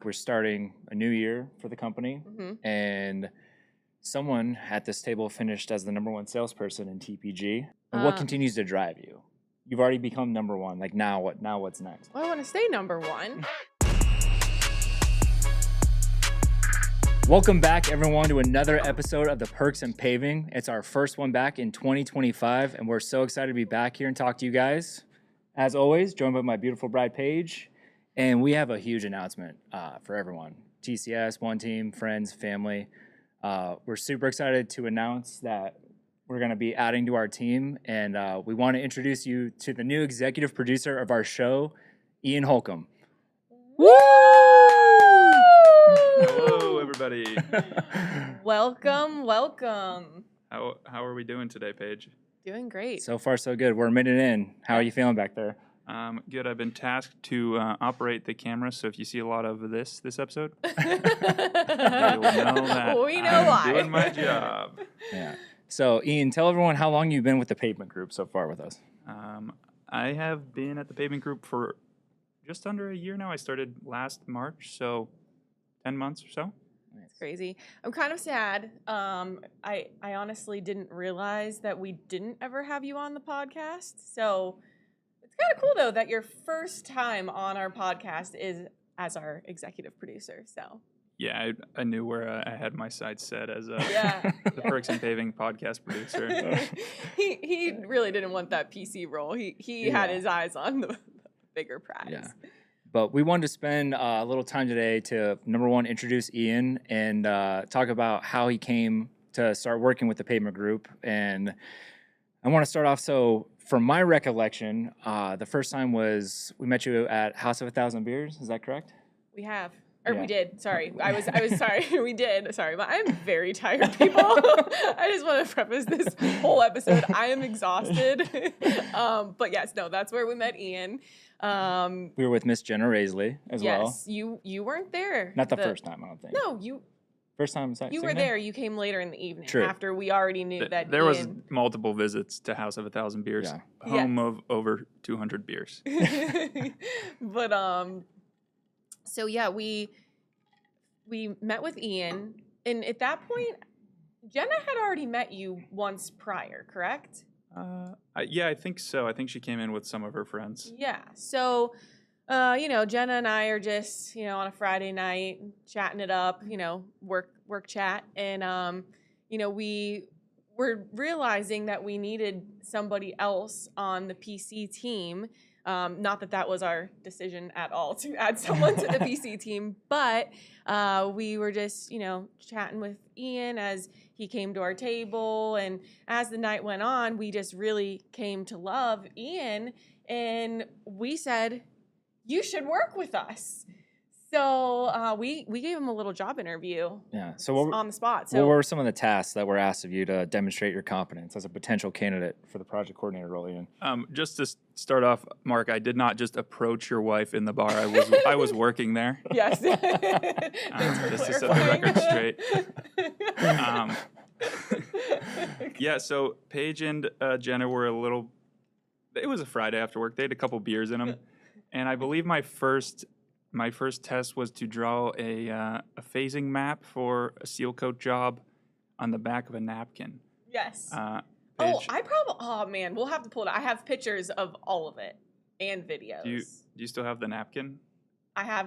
we're starting a new year for the company, and someone at this table finished as the #1 salesperson in TPG. And what continues to drive you? You've already become #1. Like now, what's next? Well, I want to stay #1. Welcome back, everyone, to another episode of the Perks in Paving. It's our first one back in 2025, and we're so excited to be back here and talk to you guys. As always, joined by my beautiful bride, Paige, and we have a huge announcement for everyone. TCS, One Team, friends, family. We're super excited to announce that we're going to be adding to our team, and we want to introduce you to the new executive producer of our show, Ian Holcomb. Woo! Hello, everybody. Welcome. How are we doing today, Paige? Doing great. So far, so good. We're a minute in. How are you feeling back there? Good. I've been tasked to operate the camera, so if you see a lot of this episode, you will know that We know I'm why. doing my job. Yeah. So, Ian, tell everyone how long you've been with the Pavement Group so far with us. I have been at the Pavement Group for just under a year now. I started last March, so 10 months or so. It's crazy. I'm kind of sad. I honestly didn't realize that we didn't ever have you on the podcast. So it's kind of cool, though, that your first time on our podcast is as our executive producer. So Yeah, I knew where I had my sights set as the Perks and Paving podcast producer. he really didn't want that PC role. He had his eyes on the bigger prize. Yeah. But we wanted to spend a little time today to, #1, introduce Ian and talk about how he came to start working with the Pavement Group. And I want to start off, so from my recollection, the first time was we met you at House of 1,000 Beers. Is that correct? We have. Or Yeah. we did. Sorry. I was sorry. We did. Sorry. But I'm very tired, people. I just want to preface this whole episode. I am exhausted. But yes, no, that's where we met Ian. We were with Miss Jenna Raisley as well. Yes, you weren't there. Not the first time, I don't think. No, you First time, you were there. You came later in the evening. True. After we already knew that There was Ian... multiple visits to House of 1,000 Beers, Yeah. home of over 200 beers. But so yeah, we met with Ian, and at that point, Jenna had already met you once prior, correct? Yeah, I think so. I think she came in with some of her friends. Yeah. So, Jenna and I are just, on a Friday night chatting it up, work chat. And, we were realizing that we needed somebody else on the PC team. Not that was our decision at all to add someone to the PC team, but we were just, chatting with Ian as he came to our table. And as the night went on, we just really came to love Ian. And we said, you should work with us. So we gave him a little job interview. Yeah. So on the spot. So what were some of the tasks that were asked of you to demonstrate your competence as a potential candidate for the project coordinator role, Ian? Just to start off, Mark, I did not just approach your wife in the bar. I was working there. Yes. Just to set the record straight. Yeah. So Paige and Jenna were a little. It was a Friday after work. They had a couple beers in them, and I believe my first test was to draw a phasing map for a seal coat job on the back of a napkin. Yes. Paige, Oh man, we'll have to pull it out. I have pictures of all of it and videos. do you still have the napkin? I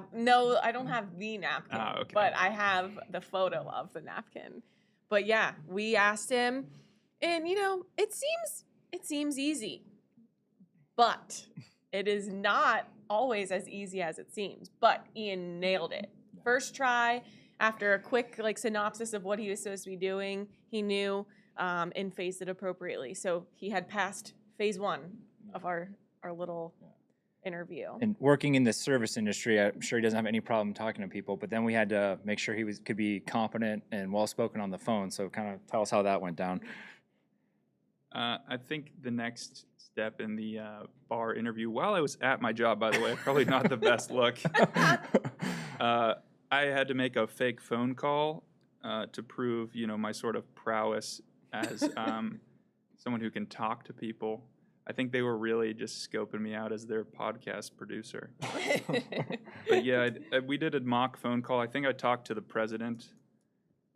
don't have the napkin, Okay. but I have the photo of the napkin. But yeah, we asked him, and it seems easy, but it is not always as easy as it seems. But Ian nailed it. First try, after a quick synopsis of what he was supposed to be doing, he knew and phased it appropriately. So he had passed phase 1 of our little interview. And working in the service industry, I'm sure he doesn't have any problem talking to people, but then we had to make sure he could be competent and well-spoken on the phone. So kind of tell us how that went down. I think the next step in the bar interview, while I was at my job, by the way, probably not the best look, I had to make a fake phone call to prove, my sort of prowess as someone who can talk to people. I think they were really just scoping me out as their podcast producer. But yeah, we did a mock phone call. I think I talked to the president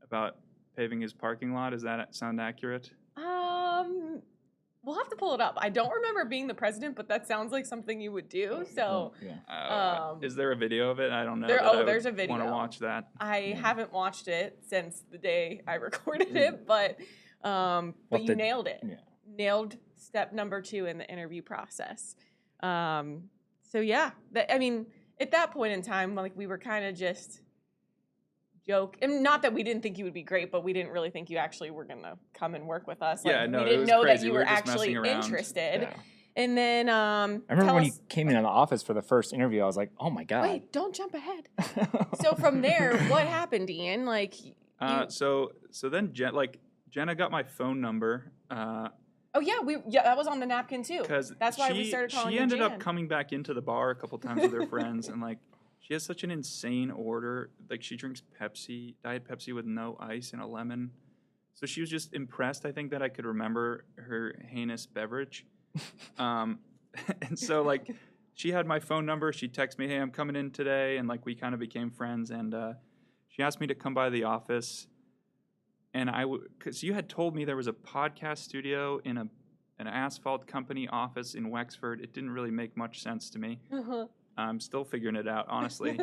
about paving his parking lot. Does that sound accurate? We'll have to pull it up. I don't remember being the president, but that sounds like something you would do. So, Is there a video of it? I don't know. There's a video. Want to watch that? I haven't watched it since the day I recorded it, but you nailed it. Yeah. Nailed step number 2 in the interview process. So yeah, I mean, at that point in time, like we were kind of just joke, and not that we didn't think you would be great, but we didn't really think you actually were gonna come and work with us. Like, Yeah, no, we didn't it was know crazy. that you We were were just actually messing around. interested. Yeah. And then I remember when you came in the office for the first interview, I was like, oh my God. Wait, don't jump ahead. So from there, what happened, Ian? Like, so then Jenna got my phone number. Oh yeah, that was on the napkin too. Because that's why we started calling she you ended Jan. up coming back into the bar a couple times with her friends, and like she has such an insane order. Like she drinks Diet Pepsi with no ice and a lemon. So she was just impressed, I think, that I could remember her heinous beverage. And so like she had my phone number. She texted me, "Hey, I'm coming in today," and like we kind of became friends. And she asked me to come by the office. And because you had told me there was a podcast studio in an asphalt company office in Wexford. It didn't really make much sense to me. I'm still figuring it out, honestly.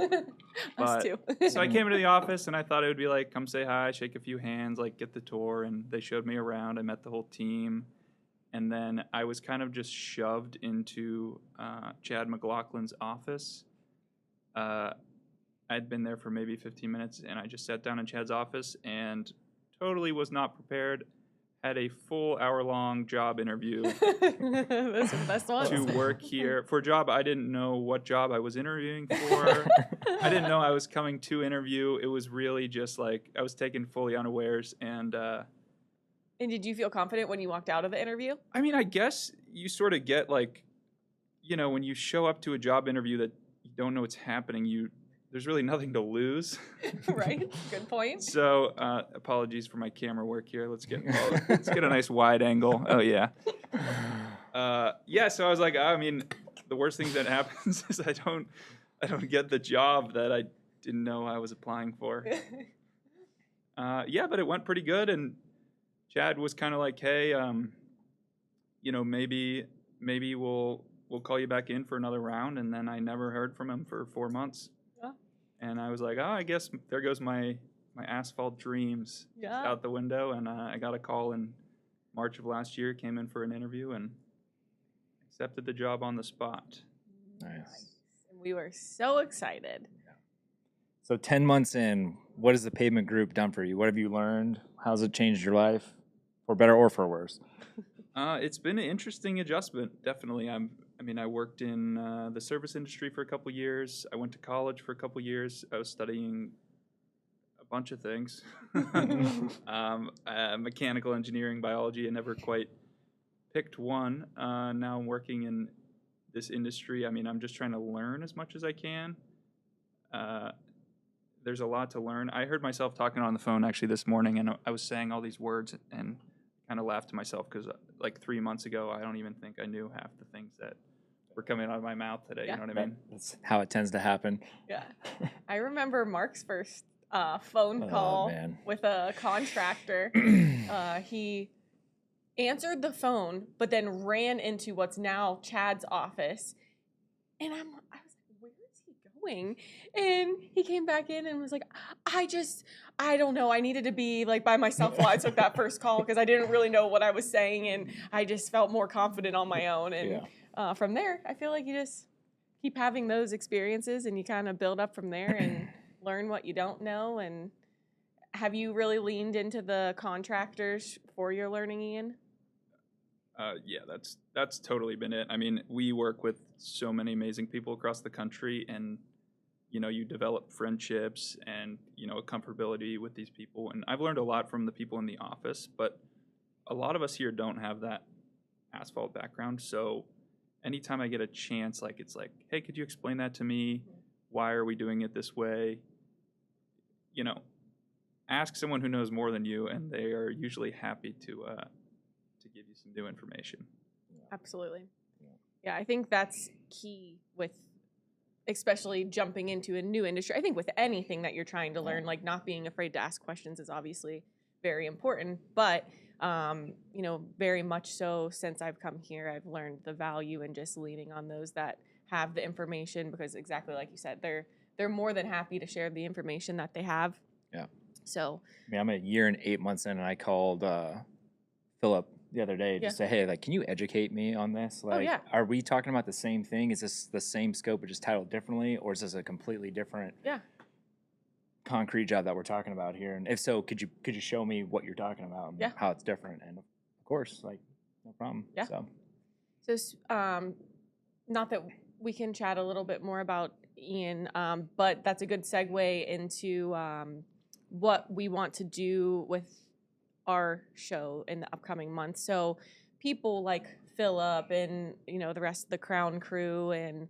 Us too. So I came into the office and I thought it would be like, come say hi, shake a few hands, like get the tour. And they showed me around. I met the whole team. And then I was kind of just shoved into Chad McLaughlin's office. I'd been there for maybe 15 minutes and I just sat down in Chad's office and totally was not prepared. Had a full hour-long job interview Those are the best ones. to work here for a job. I didn't know what job I was interviewing for. I didn't know I was coming to interview. It was really just like I was taken fully unawares. And did you feel confident when you walked out of the interview? I mean, I guess you sort of get like, when you show up to a job interview that you don't know what's happening, there's really nothing to lose. Right. Good point. So, apologies for my camera work here. Let's get a nice wide angle. Oh yeah. So I was like, I mean, the worst thing that happens is I don't get the job that I didn't know I was applying for. But it went pretty good, and Chad was kind of like, hey, maybe we'll call you back in for another round, and then I never heard from him for 4 months. And I was like, I guess there goes my asphalt dreams out the window. And I got a call in March of last year, came in for an interview, and accepted the job on the spot. Nice. And we were so excited. So 10 months in, what has the Pavement Group done for you? What have you learned? How's it changed your life, for better or for worse? It's been an interesting adjustment, definitely. I worked in the service industry for a couple years. I went to college for a couple years. I was studying a bunch of things. Mechanical engineering, biology. I never quite picked one. Now I'm working in this industry. I'm just trying to learn as much as I can. There's a lot to learn. I heard myself talking on the phone actually this morning, and I was saying all these words and kind of laughed to myself because like 3 months ago, I don't even think I knew half the things that were coming out of my mouth today. Yeah. You know what I mean? That's how it tends to happen. Yeah. I remember Mark's first phone call man. with a contractor. He answered the phone, but then ran into what's now Chad's office. And I was like, where is he going? And he came back in and was like, I don't know. I needed to be like by myself while I took that first call because I didn't really know what I was saying. And I just felt more confident on my own. And from there, I feel like you just keep having those experiences and you kind of build up from there and learn what you don't know. And have you really leaned into the contractors for your learning, Ian? That's totally been it. We work with so many amazing people across the country, and you develop friendships and a comfortability with these people. And I've learned a lot from the people in the office, but a lot of us here don't have that asphalt background. So anytime I get a chance, like it's like, hey, could you explain that to me? Why are we doing it this way? Ask someone who knows more than you, and they are usually happy to give you some new information. Absolutely. Yeah, I think that's key with especially jumping into a new industry. I think with anything that you're trying to learn, like not being afraid to ask questions is obviously very important. But very much so since I've come here, I've learned the value in just leaning on those that have the information because exactly like you said, they're more than happy to share the information that they have. Yeah. So I mean, I'm a year and 8 months in, and I called Philip the other day just say, hey, like, can you educate me on this? Like, are we talking about the same thing? Is this the same scope, but just titled differently, or is this a completely different concrete job that we're talking about here? And if so, could you show me what you're talking about and how it's different? And of course, like, no problem. Yeah. So, not that we can chat a little bit more about Ian, but that's a good segue into what we want to do with our show in the upcoming months. So people like Philip and the rest of the Crown crew and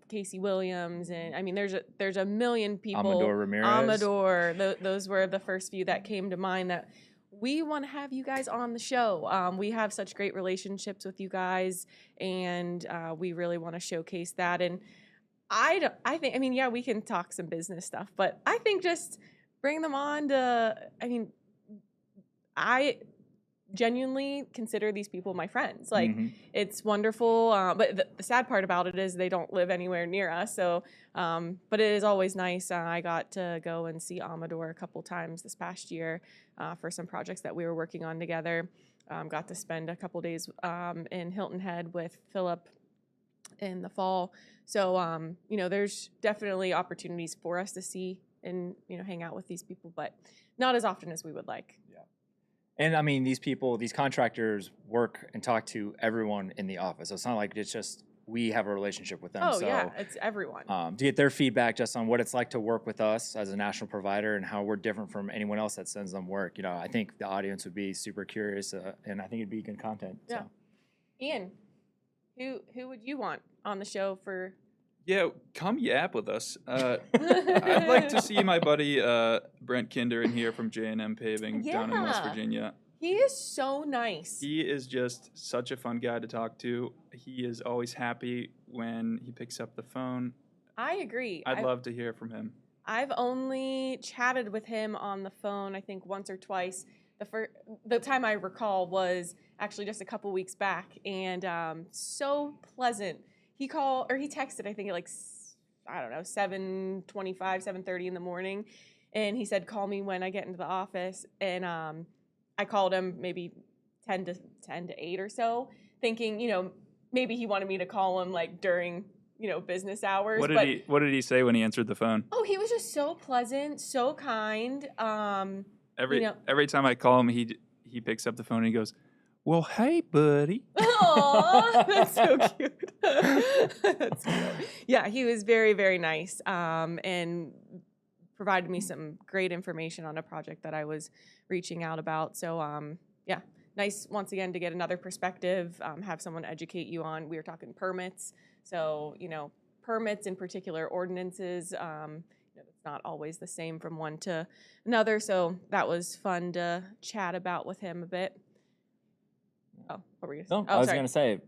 Casey Williams and I mean there's a million people. Amador Ramirez. Amador. Those were the first few that came to mind that we want to have you guys on the show. We have such great relationships with you guys, and we really want to showcase that. And I think we can talk some business stuff, but I think just bring them on to. I genuinely consider these people my friends. Like, it's wonderful. But the sad part about it is they don't live anywhere near us. So, but it is always nice. I got to go and see Amador a couple times this past year for some projects that we were working on together. Got to spend a couple days in Hilton Head with Philip in the fall. So, there's definitely opportunities for us to see and, hang out with these people, but not as often as we would like. And I mean, these people, these contractors work and talk to everyone in the office. So it's not like it's just we have a relationship with them. Oh, yeah, it's everyone. To get their feedback just on what it's like to work with us as a national provider and how we're different from anyone else that sends them work. I think the audience would be super curious, and I think it'd be good content. Yeah. So. Ian, who would you want on the show for? Yeah, come yap with us. I'd like to see my buddy Brent Kinder in here from In Paving down in West Virginia. He is so nice. He is just such a fun guy to talk to. He is always happy when he picks up the phone. I agree. I'd love to hear from him. I've only chatted with him on the phone, I think, once or twice. The time I recall was actually just a couple weeks back, and so pleasant. He texted, I think at 7:25, 7:30 in the morning. And he said, call me when I get into the office. And I called him maybe 10 to 8 or so, thinking, maybe he wanted me to call him like during, business hours. What did he say when he answered the phone? Oh, he was just so pleasant, so kind. Every time I call him, he picks up the phone and he goes, well, hey, buddy. Aw, that's so cute. That's cute. Yeah, he was very, very nice and provided me some great information on a project that I was reaching out about. So, nice once again to get another perspective, have someone educate you on. We were talking permits. So, permits in particular, ordinances, it's not always the same from one to another. So that was fun to chat about with him a bit. Oh, what were you saying? I was going to say,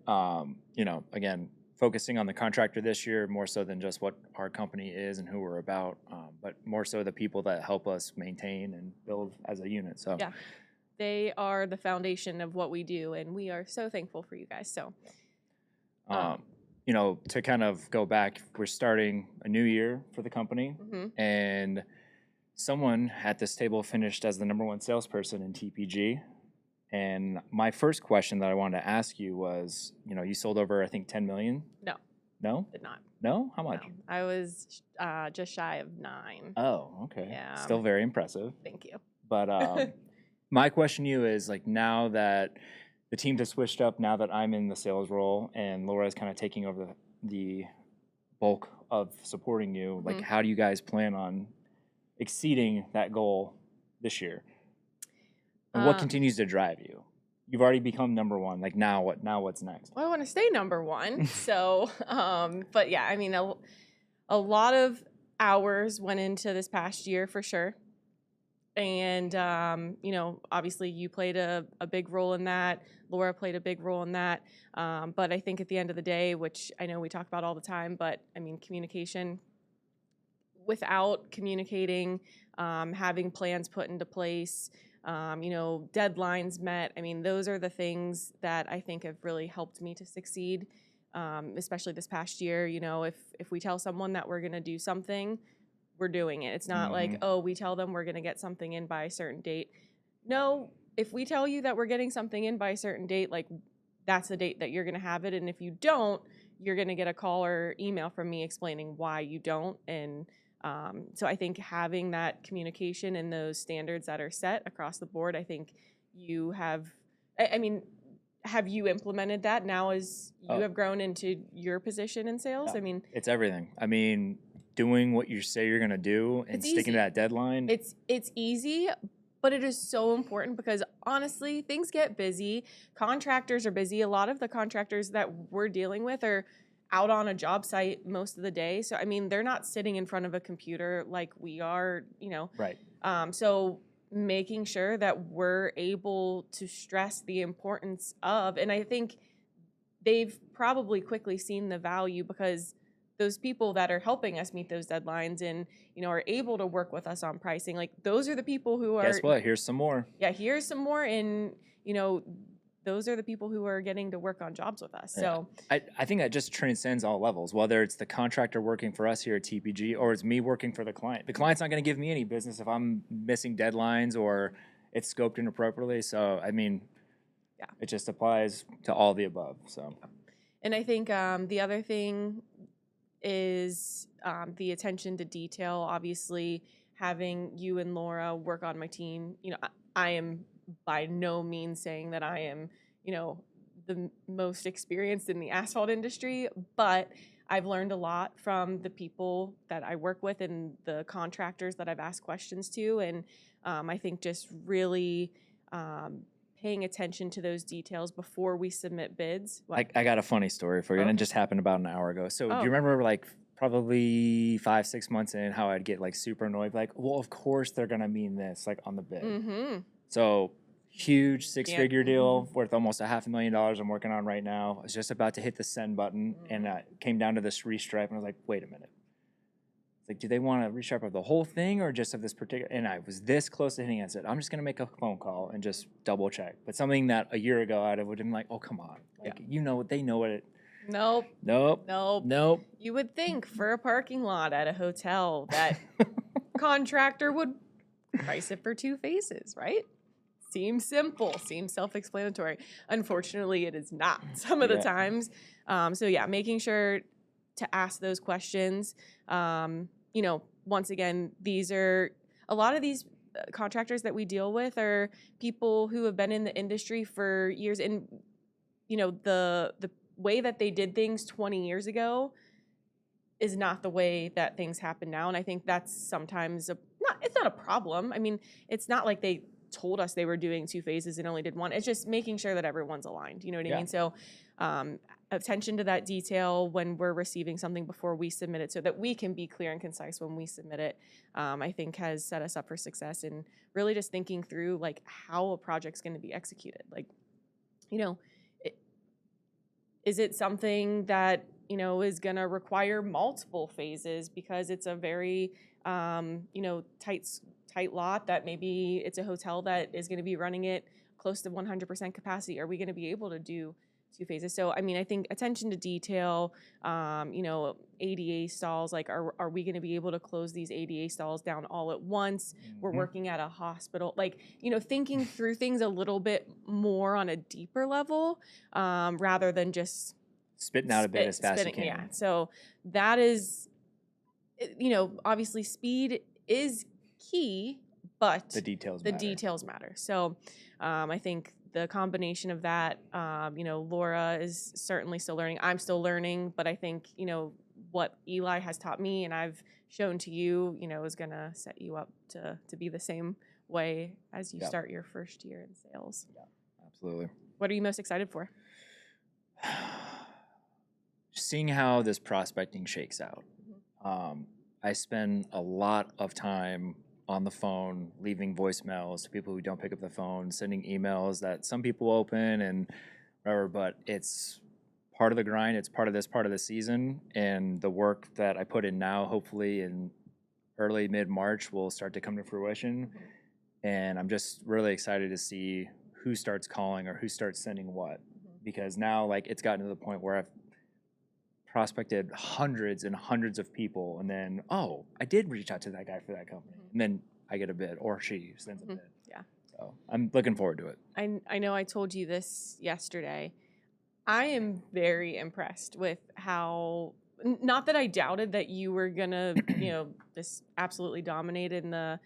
again, focusing on the contractor this year more so than just what our company is and who we're about, but more so the people that help us maintain and build as a unit. So yeah, they are the foundation of what we do, and we are so thankful for you guys. So, to kind of go back, we're starting a new year for the company, and someone at this table finished as the #1 salesperson in TPG. And my first question that I wanted to ask you was, you sold over, I think, 10 million? No. No? Did not. No? How much? No. I was just shy of 9. Oh, okay. Yeah. Still very impressive. Thank you. But my question to you is, like, now that the teams have switched up, now that I'm in the sales role and Laura is kind of taking over the bulk of supporting you, like, how do you guys plan on exceeding that goal this year? And what continues to drive you? You've already become #1. Like, now what? Now what's next? Well, I want to stay #1. So, but yeah, I mean, a lot of hours went into this past year for sure. And, obviously you played a big role in that. Laura played a big role in that. But I think at the end of the day, which I know we talk about all the time, but I mean, communication, without communicating, having plans put into place, deadlines met. I mean, those are the things that I think have really helped me to succeed, especially this past year. If we tell someone that we're going to do something, we're doing it. It's not like, oh, we tell them we're going to get something in by a certain date. No, if we tell you that we're getting something in by a certain date, like that's the date that you're going to have it. And if you don't, you're going to get a call or email from me explaining why you don't. And so I think having that communication and those standards that are set across the board, I think you have, I mean, have you implemented that now as you have grown into your position in sales? Yeah. I mean, It's everything. I mean, doing what you say you're going to do and It's sticking easy. to that deadline. it's easy, but it is so important because honestly, things get busy. Contractors are busy. A lot of the contractors that we're dealing with are out on a job site most of the day. So, I mean, they're not sitting in front of a computer like we are, Right. So making sure that we're able to stress the importance of, and I think they've probably quickly seen the value because those people that are helping us meet those deadlines and are able to work with us on pricing, like those are the people who are, Guess what? Here's some more. yeah, here's some more, and those are the people who are getting to work on jobs with us. So I think that just transcends all levels, whether it's the contractor working for us here at TPG or it's me working for the client. The client's not going to give me any business if I'm missing deadlines or it's scoped inappropriately. So, I mean, Yeah. it just applies to all the above. So, and I think the other thing is the attention to detail. Obviously, having you and Laura work on my team, I am by no means saying that I am, the most experienced in the asphalt industry, but I've learned a lot from the people that I work with and the contractors that I've asked questions to. And I think just really paying attention to those details before we submit bids. I got a funny story for you, and it just happened about an hour ago. So, do you remember, like, probably 5-6 months in, how I'd get, like, super annoyed? Like, well, of course they're going to mean this, like, on the bid. Mm-hmm. So, huge six-figure deal worth almost $500,000 I'm working on right now. I was just about to hit the send button, and came down to this restripe, and I was like, wait a minute. It's like, do they want to restripe of the whole thing or just of this particular? And I was this close to hitting it. I said, I'm just going to make a phone call and just double check. But something that a year ago I would have been like, oh, come on. Like, they know what it. Nope. Nope. Nope. Nope. You would think for a parking lot at a hotel that contractor would price it for 2 phases, right? Seems simple, seems self-explanatory. Unfortunately, it is not some of the times. So yeah, making sure to ask those questions. Once again, these are a lot of these contractors that we deal with are people who have been in the industry for years, and the way that they did things 20 years ago is not the way that things happen now. And I think that's sometimes it's not a problem. I mean, it's not like they told us they were doing 2 phases and only did 1. It's just making sure that everyone's aligned. You know what I mean? So attention to that detail when we're receiving something before we submit it so that we can be clear and concise when we submit it, I think has set us up for success. And really just thinking through like how a project's going to be executed. Like, is it something that is going to require multiple phases because it's a very tight lot that maybe it's a hotel that is going to be running it close to 100% capacity? Are we going to be able to do 2 phases? So I mean, I think attention to detail, ADA stalls, like are we going to be able to close these ADA stalls down all at once? We're working at a hospital, like thinking through things a little bit more on a deeper level, rather than just spitting out a bit as fast as you can. Yeah. So that is, obviously speed is key, but the details matter. So I think the combination of that, Laura is certainly still learning. I'm still learning, but I think, what Eli has taught me and I've shown to you, is going to set you up to be the same way as you start your first year in sales. Yeah, absolutely. What are you most excited for? Seeing how this prospecting shakes out. I spend a lot of time on the phone, leaving voicemails to people who don't pick up the phone, sending emails that some people open and whatever, but it's part of the grind. It's part of the season, and the work that I put in now, hopefully in early mid-March, will start to come to fruition. And I'm just really excited to see who starts calling or who starts sending what, because now like it's gotten to the point where I've prospected hundreds and hundreds of people, and then I did reach out to that guy for that company, and then I get a bid or she sends a bid. Yeah. So I'm looking forward to it. I know I told you this yesterday. I am very impressed with how, not that I doubted that you were gonna, this absolutely dominate in the,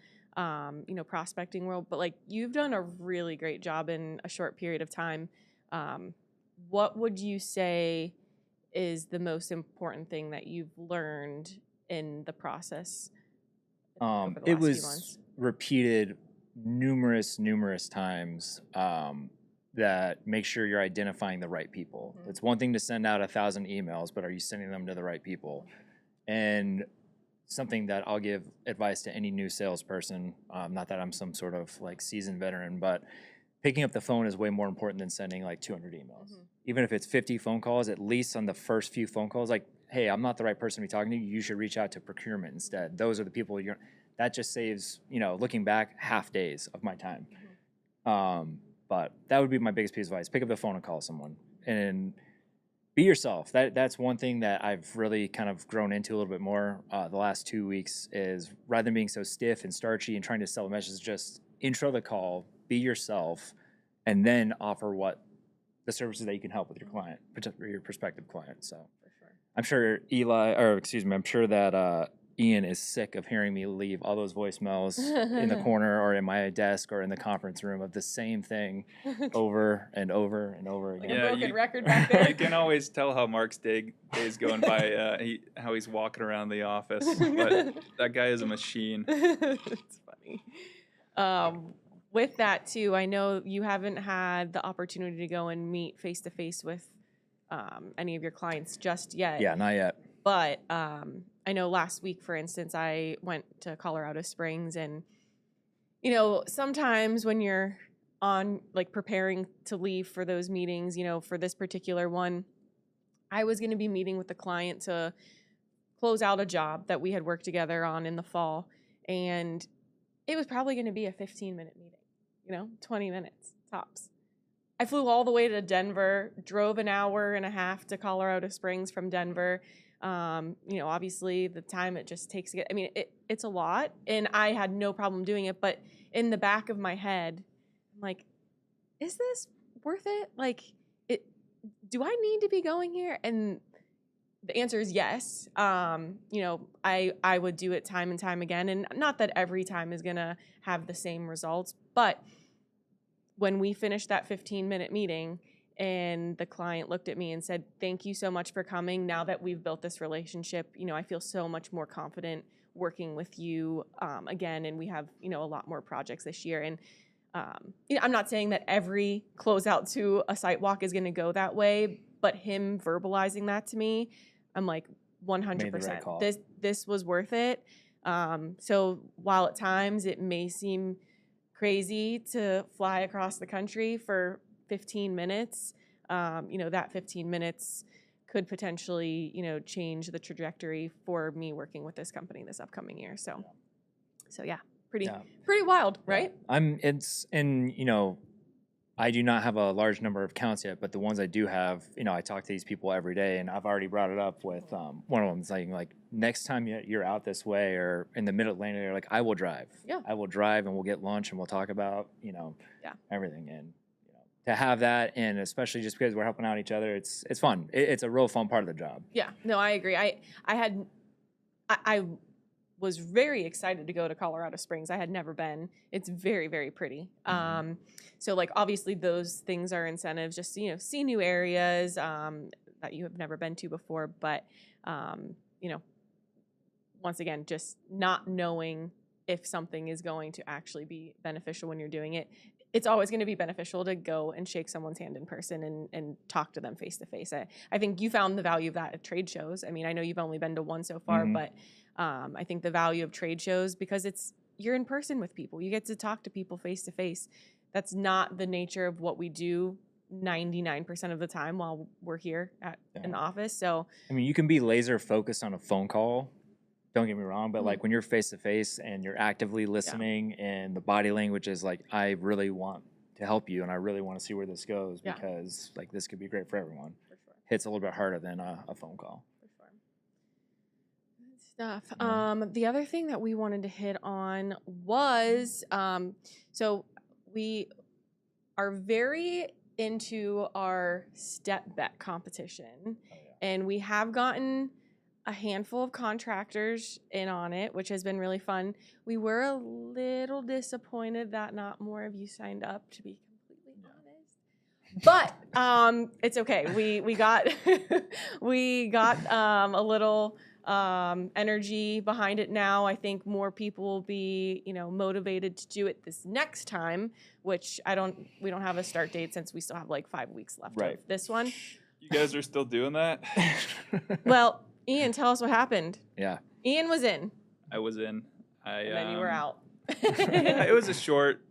prospecting world, but like you've done a really great job in a short period of time. What would you say is the most important thing that you've learned in the process over the last It few was months? repeated numerous times, that make sure you're identifying the right people. It's one thing to send out 1,000 emails, but are you sending them to the right people? And something that I'll give advice to any new salesperson, not that I'm some sort of like seasoned veteran, but picking up the phone is way more important than sending like 200 emails. Even if it's 50 phone calls, at least on the first few phone calls, like, hey, I'm not the right person to be talking to. You should reach out to procurement instead. Those are the people that just saves, looking back, half days of my time. But that would be my biggest piece of advice. Pick up the phone and call someone and be yourself. That's one thing that I've really kind of grown into a little bit more the last 2 weeks, is rather than being so stiff and starchy and trying to sell a message, just intro the call, be yourself, and then offer what the services that you can help with your client, particularly your prospective client. So I'm sure I'm sure that Ian is sick of hearing me leave all those voicemails in the corner or in my desk or in the conference room of the same thing over and over and over again. Like a broken record back there. You can always tell how Mark's day is going by how he's walking around the office. But that guy is a machine. It's funny. With that too, I know you haven't had the opportunity to go and meet face to face with any of your clients just yet. Yeah, not yet. But I know last week, for instance, I went to Colorado Springs, and sometimes when you're on like preparing to leave for those meetings, for this particular one, I was going to be meeting with the client to close out a job that we had worked together on in the fall, and it was probably going to be a 15-minute meeting, 20 minutes tops. I flew all the way to Denver, drove an hour and a half to Colorado Springs from Denver. Obviously the time it just takes to get, it's a lot, and I had no problem doing it, but in the back of my head, I'm like, is this worth it? Like, do I need to be going here? And the answer is yes. I would do it time and time again, and not that every time is gonna have the same results, but when we finished that 15-minute meeting and the client looked at me and said, "Thank you so much for coming. Now that we've built this relationship, I feel so much more confident working with you again, and we have, a lot more projects this year." And I'm not saying that every closeout to a site walk is going to go that way, but him verbalizing that to me, I'm like, 100%. call. This was worth it. So while at times it may seem crazy to fly across the country for 15 minutes, that 15 minutes could potentially, change the trajectory for me working with this company this upcoming year. So yeah, pretty wild, right? I do not have a large number of accounts yet, but the ones I do have, I talk to these people every day, and I've already brought it up with one of them saying, like, next time you're out this way or in the Mid-Atlantic area, like, I will drive. Yeah. I will drive, and we'll get lunch, and we'll talk about, everything. And to have that, and especially just because we're helping out each other, it's fun. It's a real fun part of the job. Yeah, no, I agree. I was very excited to go to Colorado Springs. I had never been. It's very, very pretty. So like obviously those things are incentives just to, see new areas that you have never been to before. But once again, just not knowing if something is going to actually be beneficial when you're doing it. It's always going to be beneficial to go and shake someone's hand in person and talk to them face to face. I think you found the value of that at trade shows. I know you've only been to one so far, but I think the value of trade shows, because it's, you're in person with people. You get to talk to people face to face. That's not the nature of what we do 99% of the time while we're here at an office. So I mean, you can be laser focused on a phone call. Don't get me wrong, but Mhm. like when you're face to face and you're actively listening and the body language is like, I really want to help you and I really want to see where this goes Yeah. because like this could be great for everyone. for sure. Hits a little bit harder than a phone call. For sure. Good stuff. Yeah. The other thing that we wanted to hit on was so we are very into our step bet competition, and we have gotten a handful of contractors in on it, which has been really fun. We were a little disappointed that not more of you signed up, to be completely honest. But it's okay. We got we got a little energy behind it now. I think more people will be, motivated to do it this next time, which we don't have a start date since we still have like 5 weeks left Right. of this one. You guys are still doing that? Well, Ian, tell us what happened. Yeah. Ian was in, I was in. and then you were out. It was a short,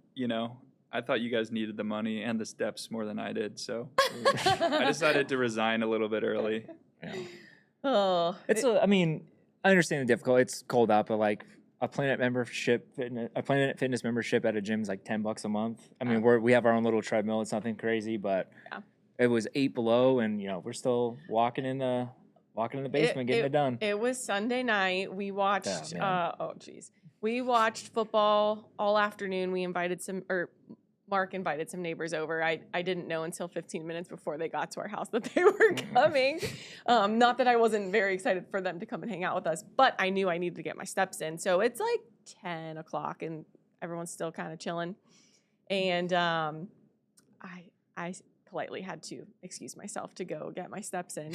I thought you guys needed the money and the steps more than I did, so I decided to resign a little bit early. Yeah. Oh, I mean, I understand the difficulty. It's cold out, but like a Planet Fitness membership at a gym is like $10 a month. I mean, we have our own little treadmill. It's nothing crazy, but it was 8 below, and we're still walking in the basement, getting it done. It was Sunday night. We watched. Oh, We watched football all afternoon. Mark invited some neighbors over. I didn't know until 15 minutes before they got to our house that they were coming. Not that I wasn't very excited for them to come and hang out with us, but I knew I needed to get my steps in. So it's like 10 o'clock and everyone's still kind of chilling. And I politely had to excuse myself to go get my steps in.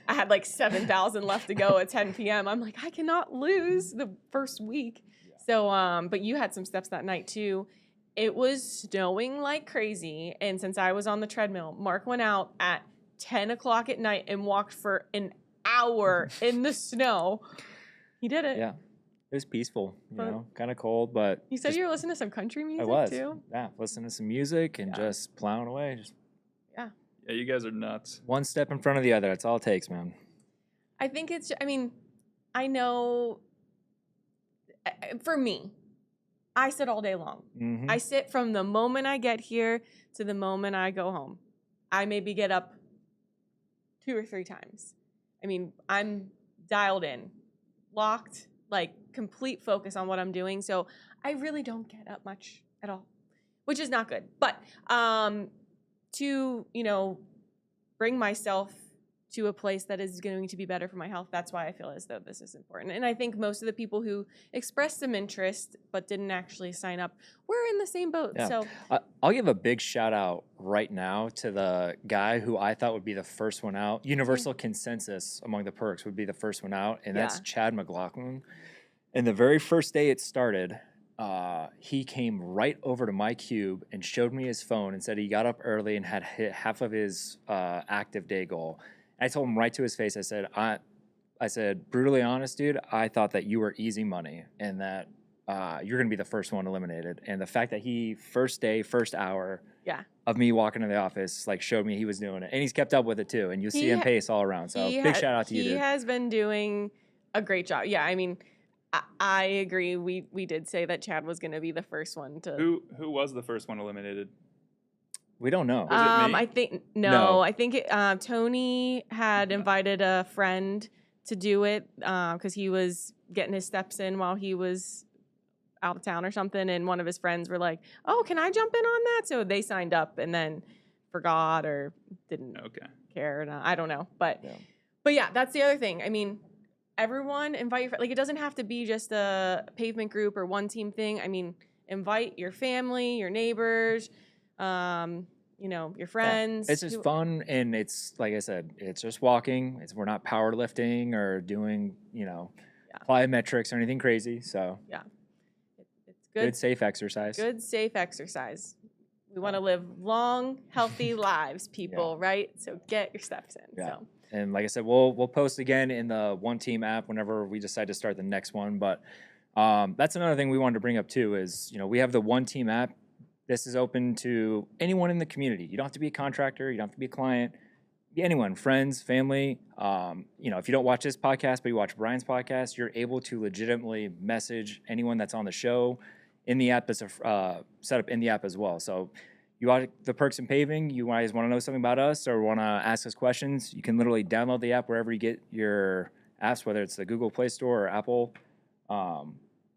I had like 7,000 left to go at 10 p.m. I'm like, I cannot lose the first week. Yeah. So, but you had some steps that night too. It was snowing like crazy. And since I was on the treadmill, Mark went out at 10 o'clock at night and walked for an hour in the snow. He did it. Yeah. It was peaceful, kind of cold, but you said you were listening to some country music too? Yeah, listening to some music and just plowing away. Yeah, you guys are nuts. One step in front of the other. That's all it takes, man. I think I know, for me, I sit all day long. Mm-hmm. I sit from the moment I get here to the moment I go home. I maybe get up 2 or 3 times. I mean, I'm dialed in, locked, like complete focus on what I'm doing. So I really don't get up much at all, which is not good. But to, bring myself to a place that is going to be better for my health, that's why I feel as though this is important. And I think most of the people who expressed some interest but didn't actually sign up were in the same boat. Yeah. So I'll give a big shout out right now to the guy who I thought would be the first one out. Universal consensus among the perks would be the first one out, and that's Chad McLaughlin. And the very first day it started, he came right over to my cube and showed me his phone and said he got up early and had hit half of his active day goal. I told him right to his face, I said, brutally honest, dude, I thought that you were easy money and that you're going to be the first one eliminated. And the fact that he, first day, first hour of me walking to the office, like showed me he was doing it. And he's kept up with it too. And you see him pace all around. So big shout out to you, dude. He has been doing a great job. Yeah, I mean, I agree. We did say that Chad was going to be the first one to. Who was the first one eliminated? We don't know. Was it me? I think no. I think Tony had invited a friend to do it because he was getting his steps in while he was out of town or something, and one of his friends were like, "Oh, can I jump in on that?" So they signed up and then forgot or didn't care. And I don't know, but yeah, that's the other thing. I mean, everyone invite your like. It doesn't have to be just a pavement group or one team thing. I mean, invite your family, your neighbors. Your friends. It's just fun, and it's like I said, it's just walking. We're not powerlifting or doing plyometrics or anything crazy. So it's good. Good safe exercise. Good safe exercise. We want to live long, healthy lives, people, right? So get your steps in. Yeah. So. And like I said, we'll post again in the One Team app whenever we decide to start the next one. But That's another thing we wanted to bring up too is, we have the One Team app. This is open to anyone in the community. You don't have to be a contractor. You don't have to be a client. Be anyone, friends, family. If you don't watch this podcast, but you watch Brian's podcast, you're able to legitimately message anyone that's on the show in the app. That's set up in the app as well. So you want the Perks in Paving, you guys want to know something about us or want to ask us questions, you can literally download the app wherever you get your apps, whether it's the Google Play Store or Apple,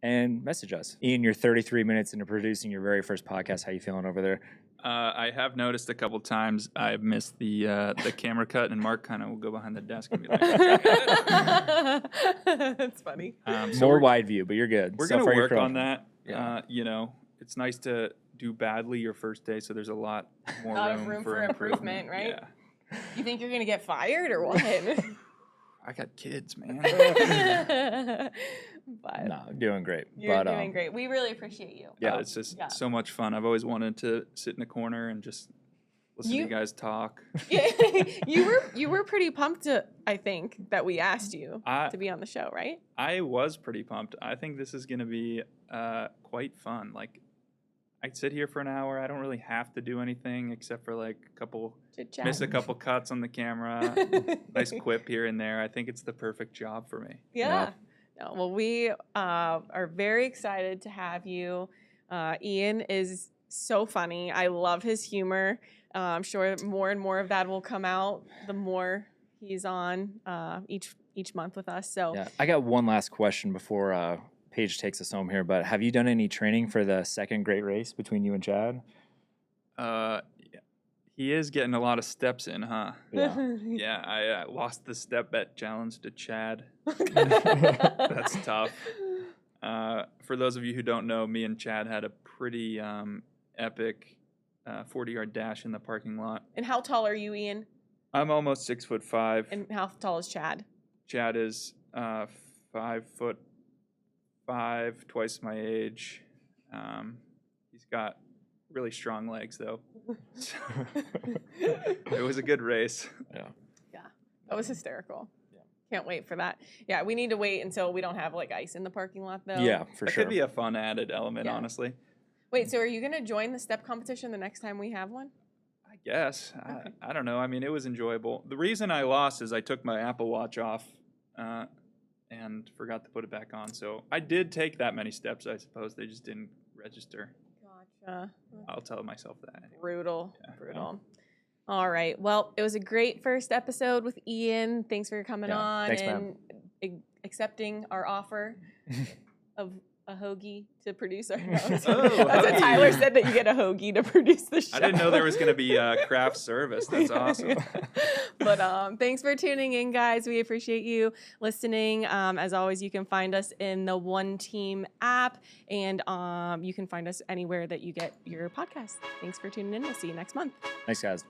and message us. Ian, you're 33 minutes into producing your very first podcast. How you feeling over there? I have noticed a couple times I've missed the camera cut, and Mark kind of will go behind the desk and be like, That's funny. More wide view, but you're good. We're So going to far, you're work on crushing that. Yeah. It's nice to do badly your first day, so there's a lot more Lot of room for improvement, right? Yeah. You think you're gonna get fired or what? I got kids, man. But No, doing great. you're doing great. We really appreciate you. Yeah. It's just so much fun. I've always wanted to sit in a corner and just listen to you guys talk. Yeah, you were pretty pumped I think that we asked you to be on the show, right? I was pretty pumped. I think this is going to be quite fun. Like, I sit here for an hour. I don't really have to do anything except for like miss a couple cuts on the camera, nice quip here and there. I think it's the perfect job for me. Yeah. No, well, we are very excited to have you. Ian is so funny. I love his humor. I'm sure more and more of that will come out the more he's on each month with us. So Yeah, I got one last question before Paige takes us home here. But have you done any training for the second great race between you and Chad? He is getting a lot of steps in, huh? Yeah. Yeah, I lost the step bet challenge to Chad. That's tough. For those of you who don't know, me and Chad had a pretty epic 40-yard dash in the parking lot. And how tall are you, Ian? I'm almost 6'5". And how tall is Chad? Chad is 5'5", twice my age. He's got really strong legs, though. It was a good race. Yeah. That was hysterical. Can't wait for that. Yeah, we need to wait until we don't have like ice in the parking lot though. Yeah, for That sure. could be a fun added element, Yeah. honestly. Wait, so are you gonna join the step competition the next time we have one? I guess. Okay. I don't know. I mean, it was enjoyable. The reason I lost is I took my Apple Watch off and forgot to put it back on. So I did take that many steps, I suppose. They just didn't register. Gotcha. I'll tell myself that. Anyway. Brutal. Yeah. Brutal. All right. Well, it was a great first episode with Ian. Thanks for coming Yeah. on Thanks, and accepting our offer of a hoagie to produce our notes. That's what hoagie. Tyler said, that you get a hoagie to produce the show. I didn't know there was going to be craft service. That's awesome. But thanks for tuning in, guys. We appreciate you listening. As always, you can find us in the One Team app, and you can find us anywhere that you get your podcast. Thanks for tuning in. We'll see you next month. Thanks, guys.